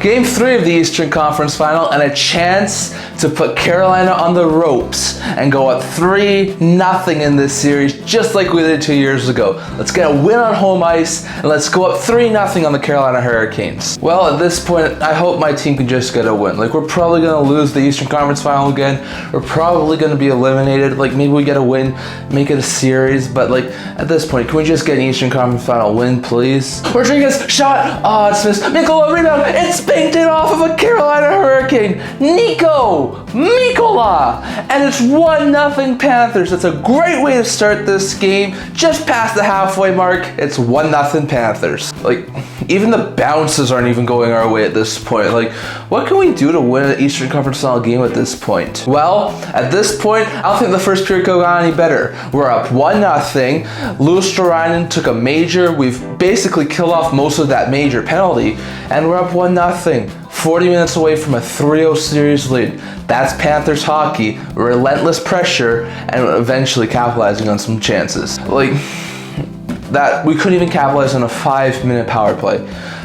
Game 3 of the Eastern Conference Final, and a chance to put Carolina on the ropes and go up 3-0 in this series, just like we did 2 years ago. Let's get a win on home ice, and let's go up 3-0 on the Carolina Hurricanes. Well, at this point, I hope my team can just get a win. Like, we're probably going to lose the Eastern Conference Final again. We're probably going to be eliminated. Like, maybe we get a win, make it a series, but like, at this point, can we just get an Eastern Conference Final win, please? Rodriguez, shot! Oh, it's missed. Mikkola, rebound! It's banked it off of a Carolina Hurricane! Mikkola! And it's 1-0 Panthers. That's a great way to start this game. Just past the halfway mark, it's 1-0 Panthers. Like, even the bounces aren't even going our way at this point. Like, what can we do to win an Eastern Conference Final game at this point? Well, at this point, I don't think the first period could have gone any better. We're up 1-0. Louis Strorainen took a major. We've basically killed off most of that major penalty, and we're up 1-0. 40 minutes away from a 3-0 series lead. That's Panthers hockey, relentless pressure, and eventually capitalizing on some chances. Like, that we couldn't even capitalize on a 5-minute power play.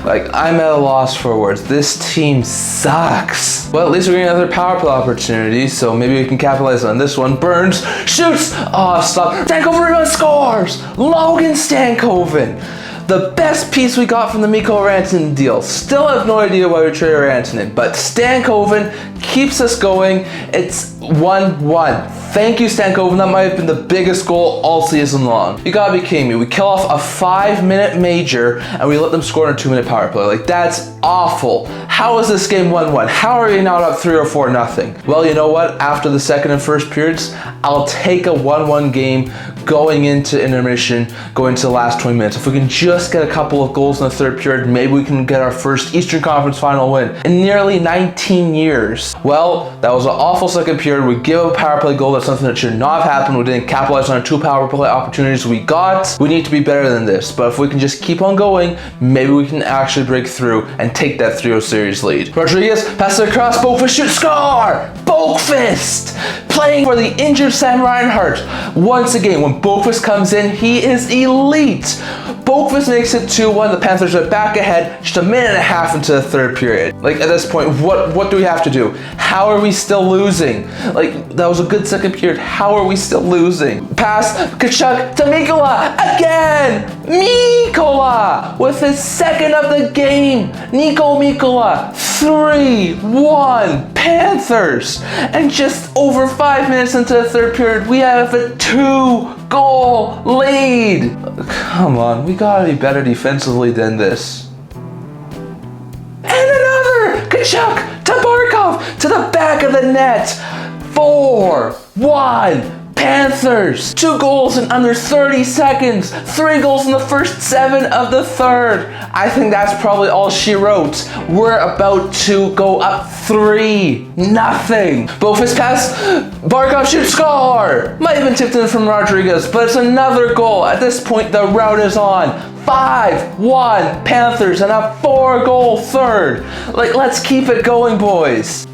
Like, I'm at a loss for words. This team sucks. Well, at least we're getting another power play opportunity, so maybe we can capitalize on this one. Burns shoots. Oh, stop. Stankoven scores. Logan Stankoven. The best piece we got from the Mikko Rantanen deal. Still have no idea why we traded Rantanen, but Stankoven keeps us going. It's 1-1. Thank you, Stankoven. That might have been the biggest goal all season long. You gotta be kidding me. We kill off a 5-minute major and we let them score in a 2-minute power play. Like, that's awful. How is this game 1-1? How are we not up 3 or 4-0? Well, you know what? After the second and first periods, I'll take a 1-1 game going into intermission, going to the last 20 minutes. If we can just get a couple of goals in the third period, maybe we can get our first Eastern Conference Final win in nearly 19 years. Well, that was an awful second period. We give up a power play goal. That's something that should not have happened. We didn't capitalize on our 2 power play opportunities we got. We need to be better than this. But if we can just keep on going, maybe we can actually break through and take that 3-0 series lead. Rodriguez passes it across. Boqvist shoots. Score! Boqvist! Playing for the injured Sam Reinhart. Once again, when Boqvist comes in, he is elite. Boqvist makes it 2-1. The Panthers are back ahead just a minute and a half into the third period. Like, at this point, what do we have to do? How are we still losing? Like, that was a good second period. How are we still losing? Pass, Tkachuk to Mikkola again! Mikkola with his second of the game. Niko Mikkola, 3-1 Panthers. And just over 5 minutes into the third period, we have a 2-goal lead. Come on, we gotta be better defensively than this. And another! Tkachuk to Barkov to the back of the net. 4-1 Panthers. 2 goals in under 30 seconds. 3 goals in the first 7 of the third. I think that's probably all she wrote. We're about to go up 3-0. Boqvist pass. Barkov shoots. Score. Might have been tipped in from Rodriguez, but it's another goal. At this point, the route is on. 5-1 Panthers and a 4-goal third. Like, let's keep it going, boys.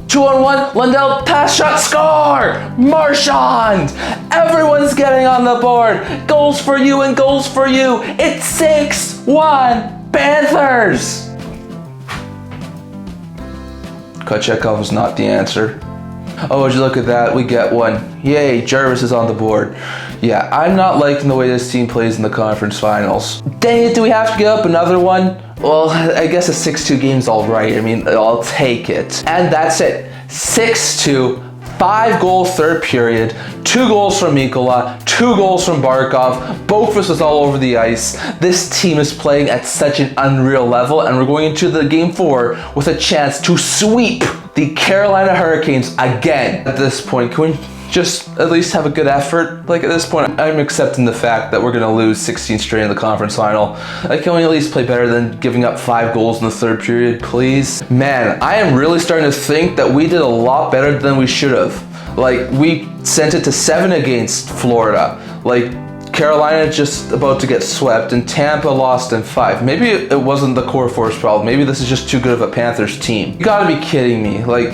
2-on-1, Lundell, pass, shot, score! Marchand! Everyone's getting on the board. Goals for you and goals for you. It's 6-1 Panthers! Kochetkov is not the answer. Oh, would you look at that? We get one. Yay, Jarvis is on the board. Yeah, I'm not liking the way this team plays in the conference finals. Dang it, do we have to get up another one? Well, I guess a 6-2 game's all right. I mean, I'll take it. And that's it. 6-2, 5-goal third period, 2 goals from Mikkola, 2 goals from Barkov. Boqvist is all over the ice. This team is playing at such an unreal level, and we're going into the game 4 with a chance to sweep the Carolina Hurricanes again. At this point, can we just at least have a good effort? Like, at this point, I'm accepting the fact that we're going to lose 16 straight in the conference final. Like, can we at least play better than giving up 5 goals in the third period, please? Man, I am really starting to think that we did a lot better than we should have. Like, we sent it to 7 against Florida. Like, Carolina just about to get swept, and Tampa lost in 5. Maybe it wasn't the core force problem. Maybe this is just too good of a Panthers team. You gotta be kidding me. Like,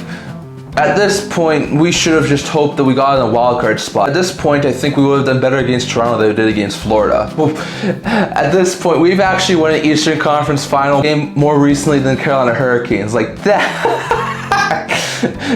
At this point, we should have just hoped that we got in a wild card spot. At this point, I think we would have done better against Toronto than we did against Florida. At this point, we've actually won an Eastern Conference final game more recently than Carolina Hurricanes. Like that.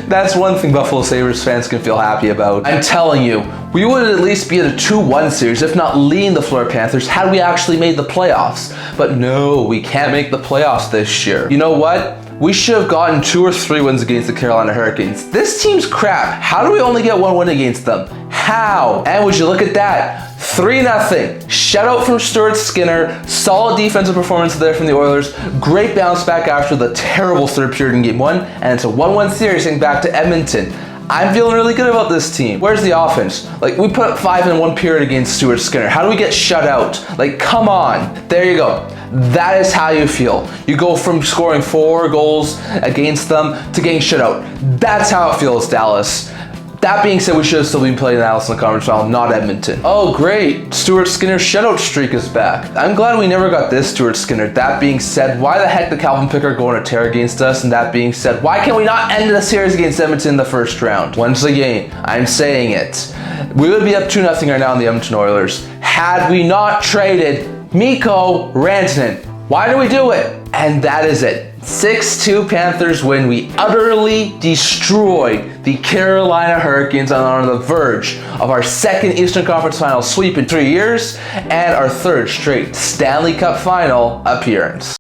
That's one thing Buffalo Sabres fans can feel happy about. I'm telling you, we would at least be at a 2-1 series, if not leading the Florida Panthers, had we actually made the playoffs. But no, we can't make the playoffs this year. You know what? We should have gotten 2 or 3 wins against the Carolina Hurricanes. This team's crap. How do we only get 1 win against them? How? And would you look at that? 3-0. Shutout from Stuart Skinner. Solid defensive performance there from the Oilers. Great bounce back after the terrible third period in Game 1. And it's a 1-1 series heading back to Edmonton. I'm feeling really good about this team. Where's the offense? Like, we put up 5 in 1 period against Stuart Skinner. How do we get shut out? Like, come on. There you go. That is how you feel. You go from scoring 4 goals against them to getting shut out. That's how it feels, Dallas. That being said, we should have still been playing Dallas in the conference final, not Edmonton. Oh, great. Stuart Skinner's shutout streak is back. I'm glad we never got this Stuart Skinner. That being said, why the heck did Calvin Pickard go on a tear against us? And that being said, why can't we not end the series against Edmonton in the first round? Once again, I'm saying it. We would be up 2-0 right now on the Edmonton Oilers had we not traded Mikko Rantanen. Why do we do it? And that is it. 6-2 Panthers win. We utterly destroyed the Carolina Hurricanes and are on the verge of our second Eastern Conference Final sweep in 3 years and our 3rd straight Stanley Cup Final appearance.